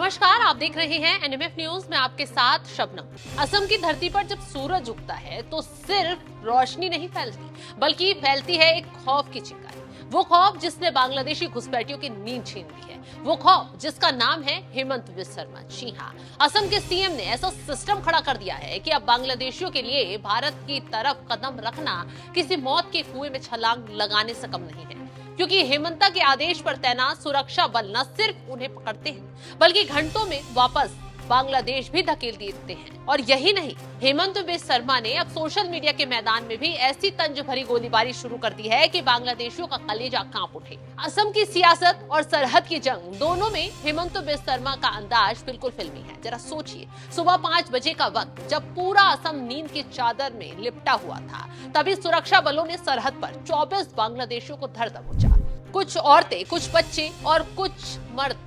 नमस्कार, आप देख रहे हैं एनएमएफ न्यूज में आपके साथ शबनम। असम की धरती पर जब सूरज उगता है तो सिर्फ रोशनी नहीं फैलती, बल्कि फैलती है एक खौफ की चिंगारी। वो खौफ जिसने बांग्लादेशी घुसपैठियों की नींद छीन ली है, वो खौफ जिसका नाम है हेमंत बिस्वा शर्मा। जी हाँ, असम के सीएम ने ऐसा सिस्टम खड़ा कर दिया है कि अब बांग्लादेशियों के लिए भारत की तरफ कदम रखना किसी मौत के कुएं में छलांग लगाने से कम नहीं है, क्योंकि हेमंता के आदेश पर तैनात सुरक्षा बल न सिर्फ उन्हें पकड़ते हैं बल्कि घंटों में वापस बांग्लादेश भी धकेल देते हैं। और यही नहीं, हेमंत बिस्वा शर्मा ने अब सोशल मीडिया के मैदान में भी ऐसी तंज भरी गोलीबारी शुरू कर दी है कि बांग्लादेशियों का कलेजा कांप उठे। असम की सियासत और सरहद की जंग दोनों में हेमंत बिस्वा शर्मा का अंदाज बिल्कुल फिल्मी है। जरा सोचिए, सुबह 5 बजे का वक्त जब पूरा असम नींद की चादर में लिपटा हुआ था, तभी सुरक्षा बलों ने सरहद पर 24 बांग्लादेशियों को धर दबोचा। कुछ औरतें, कुछ बच्चे और कुछ मर्द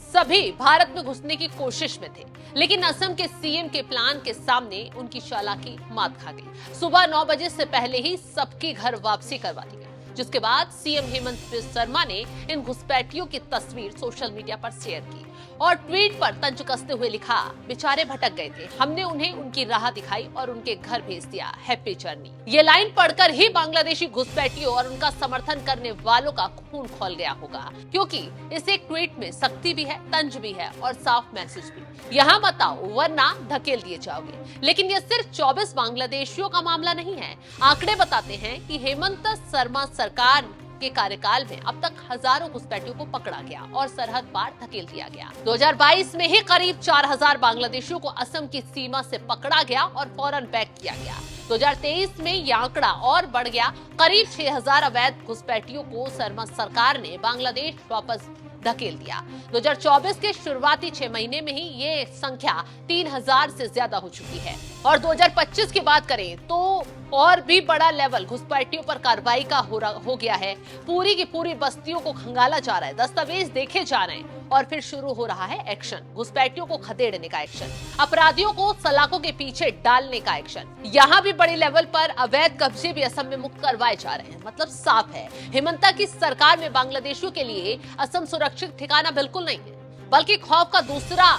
सभी भारत में घुसने की कोशिश में थे, लेकिन असम के सीएम के प्लान के सामने उनकी चालाकी मात खा गई। सुबह 9 बजे से पहले ही सबकी घर वापसी करवा दी गई, जिसके बाद सीएम हेमंत बिस्वा शर्मा ने इन घुसपैठियों की तस्वीर सोशल मीडिया पर शेयर की और ट्वीट पर तंज कसते हुए लिखा, बेचारे भटक गए थे, हमने उन्हें उनकी राह दिखाई और उनके घर भेज दिया, हैप्पी जर्नी। ये लाइन पढ़कर ही बांग्लादेशी घुसपैठियों और उनका समर्थन करने वालों का खून खौल गया होगा, क्योंकि इस एक ट्वीट में सख्ती भी है, तंज भी है और साफ मैसेज भी। यहाँ मत आओ वरना धकेल दिए जाओगे। लेकिन ये सिर्फ 24 बांग्लादेशियों का मामला नहीं है। आंकड़े बताते हैं कि हेमंत शर्मा सरकार के कार्यकाल में अब तक हजारों घुसपैठियों को पकड़ा गया और सरहद पार धकेल दिया गया। 2022 में ही करीब 4000 बांग्लादेशियों को असम की सीमा से पकड़ा गया और फौरन बैक किया गया। 2023 में यह आंकड़ा और बढ़ गया, करीब 6000 अवैध घुसपैठियों को शर्मा सरकार ने बांग्लादेश वापस धकेल दिया। 2024 के शुरुआती 6 महीने में ही ये संख्या 3000 से ज्यादा हो चुकी है। और 2025 की बात करें तो और भी बड़ा लेवल घुसपैठियों पर कार्रवाई का हो गया है। पूरी की पूरी बस्तियों को खंगाला जा रहा है, दस्तावेज देखे जा रहे हैं और फिर शुरू हो रहा है एक्शन। घुसपैठियों को खदेड़ने का एक्शन, अपराधियों को सलाखों के पीछे डालने का एक्शन। यहाँ भी बड़े लेवल पर अवैध कब्जे भी असम में मुक्त करवाए जा रहे हैं। मतलब साफ है, हेमंता की सरकार में बांग्लादेशियों के लिए असम सुरक्षित ठिकाना बिल्कुल नहीं है, बल्कि खौफ का दूसरा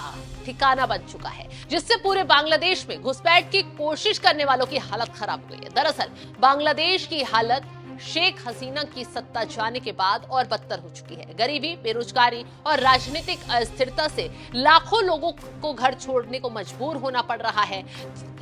ठिकाना बन चुका है, जिससे पूरे बांग्लादेश में घुसपैठ की कोशिश करने वालों की हालत खराब हो गई है। दरअसल बांग्लादेश की हालत शेख हसीना की सत्ता जाने के बाद और बदतर हो चुकी है। गरीबी, बेरोजगारी और राजनीतिक अस्थिरता से लाखों लोगों को घर छोड़ने को मजबूर होना पड़ रहा है।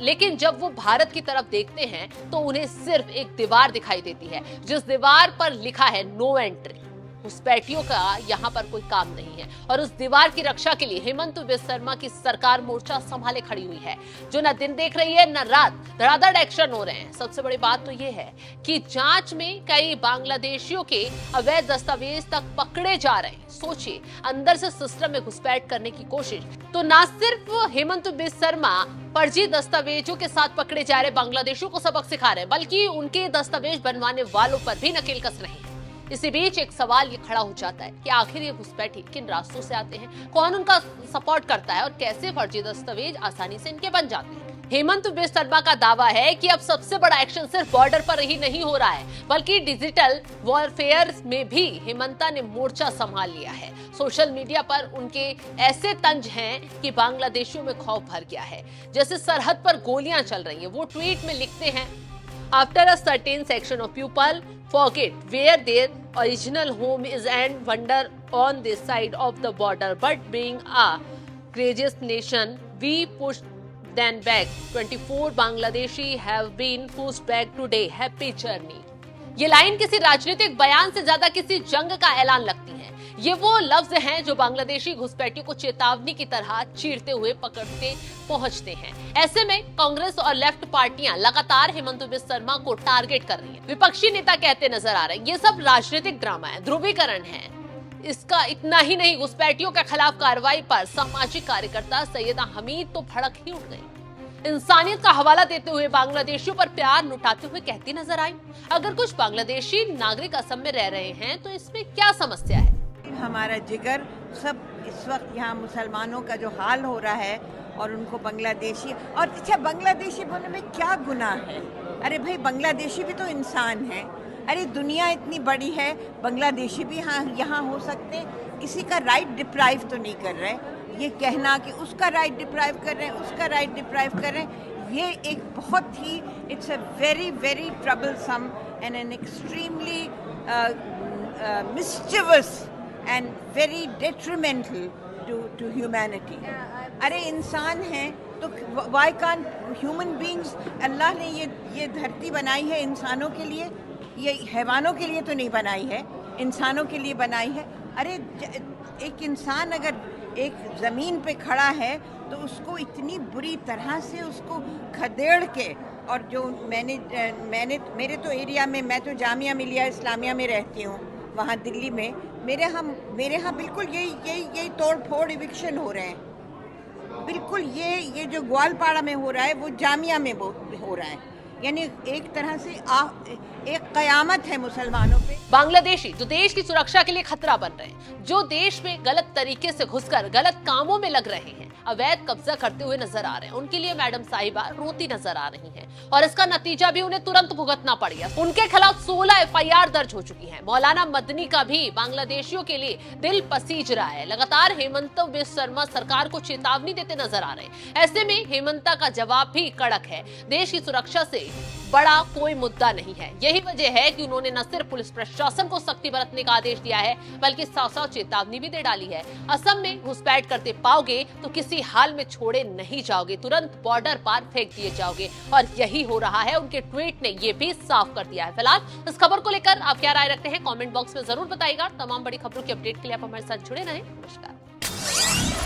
लेकिन जब वो भारत की तरफ देखते हैं तो उन्हें सिर्फ एक दीवार दिखाई देती है, जिस दीवार पर लिखा है नो एंट्री। घुसपैठियों का यहाँ पर कोई काम नहीं है और उस दीवार की रक्षा के लिए हेमंत बिस्वा शर्मा की सरकार मोर्चा संभाले खड़ी हुई है, जो न दिन देख रही है न रात। धड़ाधड़ एक्शन हो रहे हैं। सबसे बड़ी बात तो ये है कि जांच में कई बांग्लादेशियों के अवैध दस्तावेज तक पकड़े जा रहे हैं। सोचिए, अंदर से सिस्टम में घुसपैठ करने की कोशिश। तो न सिर्फ हेमंत बिस्वा शर्मा फर्जी दस्तावेजों के साथ पकड़े जा रहे बांग्लादेशियों को सबक सिखा रहे हैं, बल्कि उनके दस्तावेज बनवाने वालों पर भी नकेल कस रहे हैं। इसी बीच एक सवाल ये खड़ा हो जाता है कि आखिर ये घुसपैठी किन रास्तों से आते हैं, कौन उनका सपोर्ट करता है और कैसे फर्जी दस्तावेज आसानी से इनके बन जाते हैं। हेमंत बिस्वा शर्मा का दावा है कि अब सबसे बड़ा एक्शन सिर्फ बॉर्डर पर ही नहीं हो रहा है, बल्कि डिजिटल वॉरफेयर में भी हेमंता ने मोर्चा संभाल लिया है। सोशल मीडिया पर उनके ऐसे तंज हैं कि बांग्लादेशियों में खौफ भर गया है। जैसे सरहद पर गोलियां चल रही है, वो ट्वीट में लिखते हैं, After a certain section of people forget where their original home is and wander on this side of the border, but being a courageous nation, we push them back. 24 Bangladeshi have been pushed back today. Happy journey. ये line किसी राजनीतिक बयान से ज्यादा किसी जंग का ऐलान लगती है। ये वो लफ्ज हैं जो बांग्लादेशी घुसपैठियों को चेतावनी की तरह चीरते हुए पकड़ते पहुंचते हैं। ऐसे में कांग्रेस और लेफ्ट पार्टियां लगातार हेमंत बिस्वा शर्मा को टारगेट कर रही हैं। विपक्षी नेता कहते नजर आ रहे हैं, ये सब राजनीतिक ड्रामा है, ध्रुवीकरण है। इसका इतना ही नहीं, घुसपैठियों के खिलाफ कार्रवाई पर सामाजिक कार्यकर्ता सैयदा हमीद तो भड़क ही उठ गई। इंसानियत का हवाला देते हुए बांग्लादेशियों पर प्यार लुटाते हुए कहती नजर आई, अगर कुछ बांग्लादेशी नागरिक असम में रह रहे हैं तो इसमें क्या समस्या है। हमारा जिगर सब इस वक्त यहाँ मुसलमानों का जो हाल हो रहा है और उनको बांग्लादेशी, और अच्छा बांग्लादेशी बोलने में क्या गुनाह है? अरे भाई, बांग्लादेशी भी तो इंसान है। अरे दुनिया इतनी बड़ी है, बांग्लादेशी भी यहाँ हो सकते, किसी का राइट डिप्राइव तो नहीं कर रहे। ये कहना कि उसका राइट डिप्राइव कर रहे हैं, उसका राइट डिप्राइव कर रहे हैं, ये एक बहुत ही, it's a very very troublesome and an extremely mischievous and very detrimental to humanity. अरे इंसान हैं तो why can't human beings, अल्लाह ने ये धरती बनाई है इंसानों के लिए, ये हैवानों के लिए तो नहीं बनाई है, इंसानों के लिए बनाई है। अरे एक इंसान अगर एक ज़मीन पे खड़ा है तो उसको इतनी बुरी तरह से उसको खदेड़ के, और जो मैंने मेरे तो एरिया में, मैं तो जामिया मिलिया इस्लामिया में रहती हूँ, वहाँ दिल्ली में, मेरे यहाँ बिल्कुल यही तोड़ फोड़ इविक्शन हो रहे हैं। बिल्कुल ये जो ग्वालपाड़ा में हो रहा है वो जामिया में हो रहा है। यानी एक तरह से एक कयामत है मुसलमानों पे। बांग्लादेशी जो देश की सुरक्षा के लिए खतरा बन रहे हैं, जो देश में गलत तरीके से घुसकर गलत कामों में लग रहे हैं, अवैध कब्जा करते हुए नजर आ रहे हैं, उनके लिए मैडम साहिबा रोती नजर आ रही हैं और इसका नतीजा भी उन्हें तुरंत भुगतना पड़ी है। उनके खिलाफ 16 एफआईआर दर्ज हो चुकी है। मौलाना मदनी का भी बांग्लादेशियों के लिए दिल पसीज रहा है। लगातार हेमंत बिस्व शर्मा सरकार को चेतावनी देते नजर आ रहे हैं। ऐसे में हेमंता का जवाब भी कड़क है। देश की सुरक्षा से बड़ा कोई मुद्दा नहीं है। यही वजह है कि उन्होंने न सिर्फ पुलिस प्रशासन को सख्ती बरतने का आदेश दिया है, बल्कि साफ-साफ चेतावनी भी दे डाली है। असम में घुसपैठ करते पाओगे तो किसी हाल में छोड़े नहीं जाओगे, तुरंत बॉर्डर पार फेंक दिए जाओगे। और यही हो रहा है, उनके ट्वीट ने यह भी साफ कर दिया है। फिलहाल इस खबर को लेकर आप क्या राय रखते हैं, कमेंट बॉक्स में जरूर बताइएगा। तमाम बड़ी खबरों की अपडेट के लिए आप हमारे साथ जुड़े रहें। नमस्कार।